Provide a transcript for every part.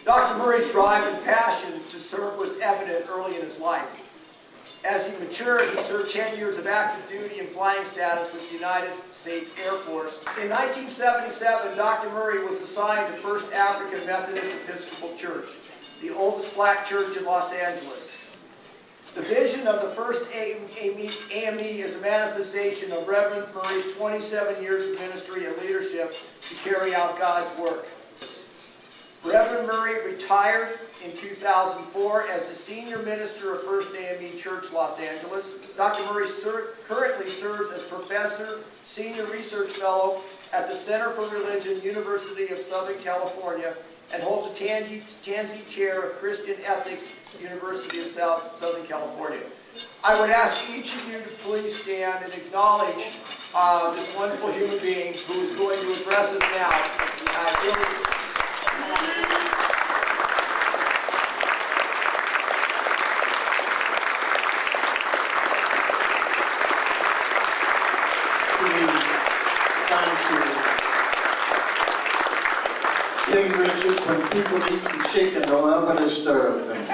Dr. Murray's drive and passion to serve was evident early in his life. As he matured, he served 10 years of active duty and flying status with the United States Air Force. In 1977, Dr. Murray was assigned to First African Methodist Episcopal Church, the oldest black church in Los Angeles. The vision of the first AME is a manifestation of Reverend Murray's 27 years of ministry and leadership to carry out God's work. Reverend Murray retired in 2004 as the senior minister of First AME Church, Los Angeles. Dr. Murray currently serves as professor, senior research fellow at the Center for Religion, University of Southern California, and holds a Tanzi Chair of Christian Ethics, University of Southern California. I would ask each of you to please stand and acknowledge this wonderful human being who is going to address us now. King Richard, when people eat the chicken, don't ever disturb them.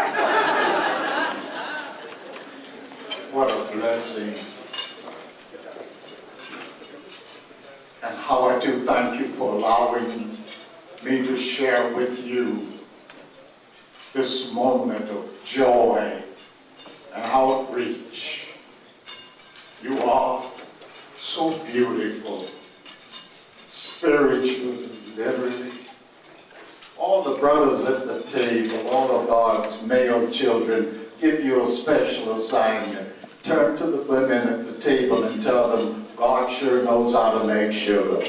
What a blessing. And how I do thank you for allowing me to share with you this moment of joy and outreach. You are so beautiful, spiritually, literally. All the brothers at the table, all of God's male children, give you a special assignment. Turn to the women at the table and tell them, God sure knows how to make sugar.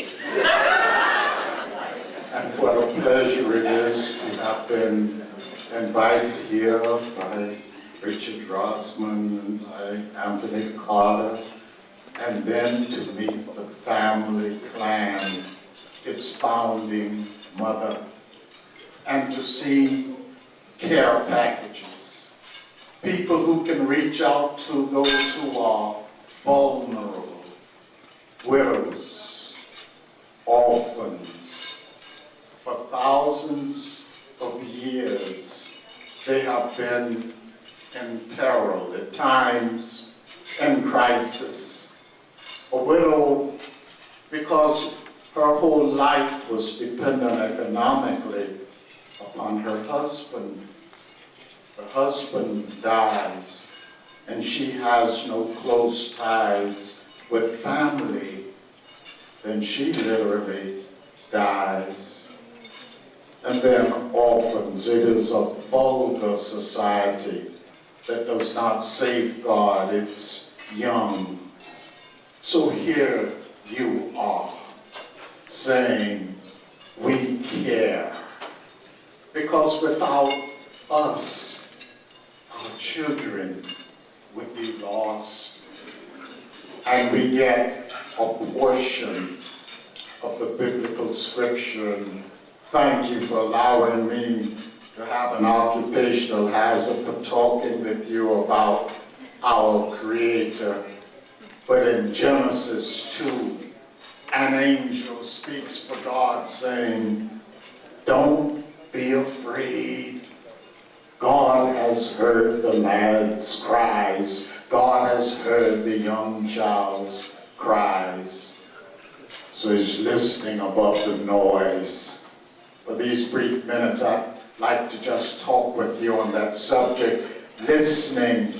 And what a pleasure it is to have been invited here by Richard Rossman and by Anthony Carter, and then to meet the family clan, its founding mother, and to see care packages, people who can reach out to those who are vulnerable, widows, orphans. For thousands of years, they have been in peril, at times in crisis. A widow, because her whole life was dependent economically upon her husband. Her husband dies, and she has no close ties with family. Then she literally dies. And then orphans. It is a vulgar society that does not safeguard its young. So here you are saying, we care. Because without us, our children would be lost. And we get a portion of the biblical scripture. And thank you for allowing me to have an occupational hazard for talking with you about our Creator. But in Genesis 2, an angel speaks for God saying, don't be afraid. God has heard the lad's cries. God has heard the young child's cries. So he's listening above the noise. For these brief minutes, I'd like to just talk with you on that subject, listening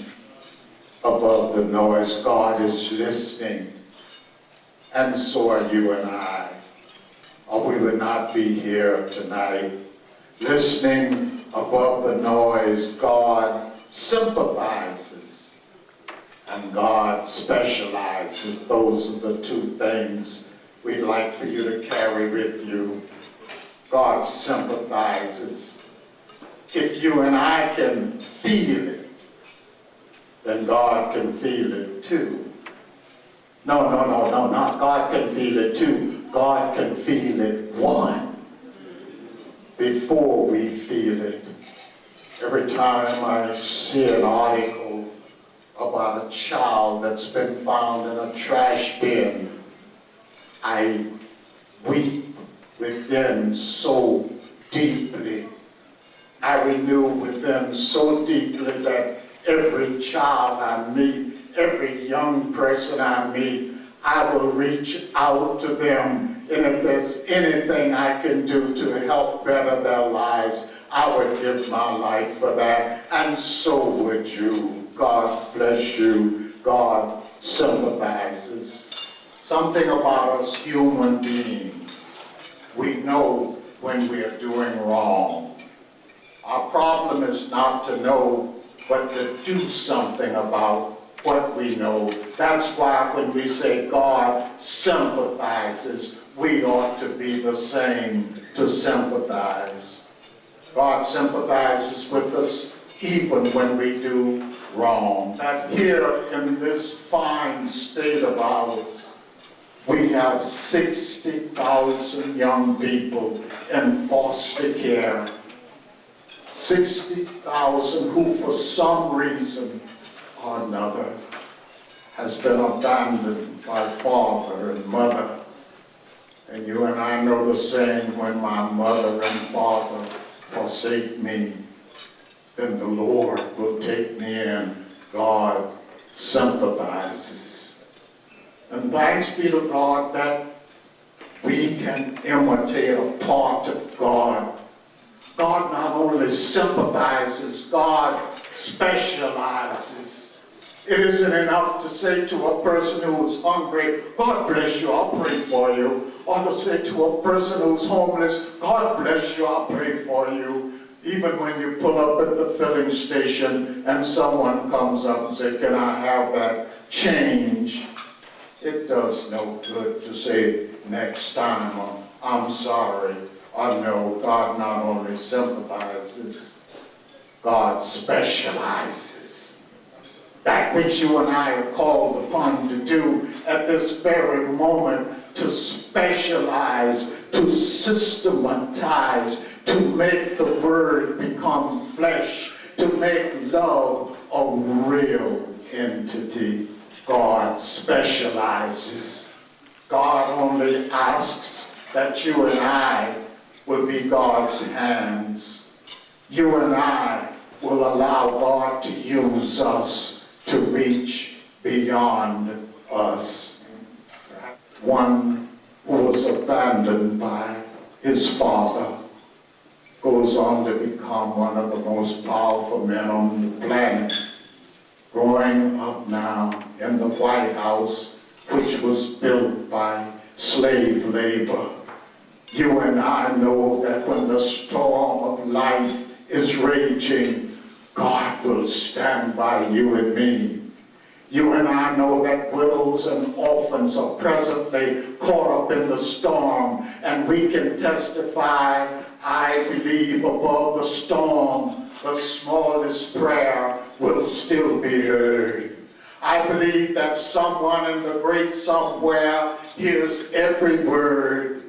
above the noise. God is listening, and so are you and I, or we would not be here tonight. Listening above the noise, God sympathizes, and God specializes. Those are the two things we'd like for you to carry with you. God sympathizes. If you and I can feel it, then God can feel it too. No, not God can feel it too. God can feel it one. Before we feel it. Every time I see an article about a child that's been found in a trash bin, I weep within so deeply I renew within so deeply that every child I meet, every young person I meet, I will reach out to them. And if there's anything I can do to help better their lives, I would give my life for that. And so would you. God bless you. God sympathizes. Something about us human beings. We know when we are doing wrong. Our problem is not to know, but to do something about what we know. That's why when we say God sympathizes, we ought to be the same to sympathize. God sympathizes with us even when we do wrong. That here in this fine state of ours, we have 60,000 young people in foster care. 60,000 who for some reason or another has been abandoned by father and mother. And you and I know the saying, when my mother and father forsake me, then the Lord will take me in. God sympathizes. And thanks be to God that we can imitate a part of God. God not only sympathizes, God specializes. It isn't enough to say to a person who is hungry, God bless you, I'll pray for you. Or to say to a person who's homeless, God bless you, I'll pray for you. Even when you pull up at the filling station and someone comes up and says, can I have that change? It does no good to say next time, or I'm sorry. Or no, God not only sympathizes, God specializes. That which you and I are called upon to do at this very moment, to specialize, to systematize, to make the word become flesh, to make love a real entity. God specializes. God only asks that you and I will be God's hands. You and I will allow God to use us to reach beyond us. One who was abandoned by his father goes on to become one of the most powerful men on the planet, growing up now in the White House, which was built by slave labor. You and I know that when the storm of life is raging, God will stand by you and me. You and I know that widows and orphans are presently caught up in the storm, and we can testify, I believe above the storm, the smallest prayer will still be heard. I believe that someone in the great somewhere hears every word.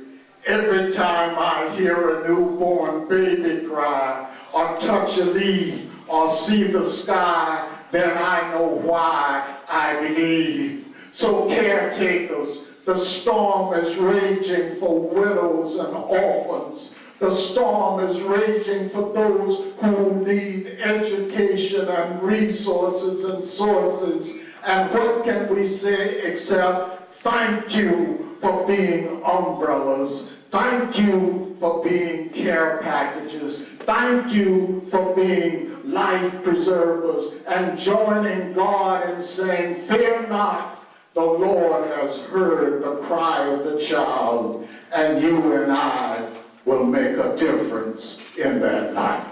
Every time I hear a newborn baby cry, or touch a leaf, or see the sky, then I know why I believe. So caretakers, the storm is raging for widows and orphans. The storm is raging for those who need education and resources and sources. And what can we say except thank you for being umbrellas. Thank you for being care packages. Thank you for being life preservers, and joining God in saying, fear not, the Lord has heard the cry of the child, and you and I will make a difference in that life.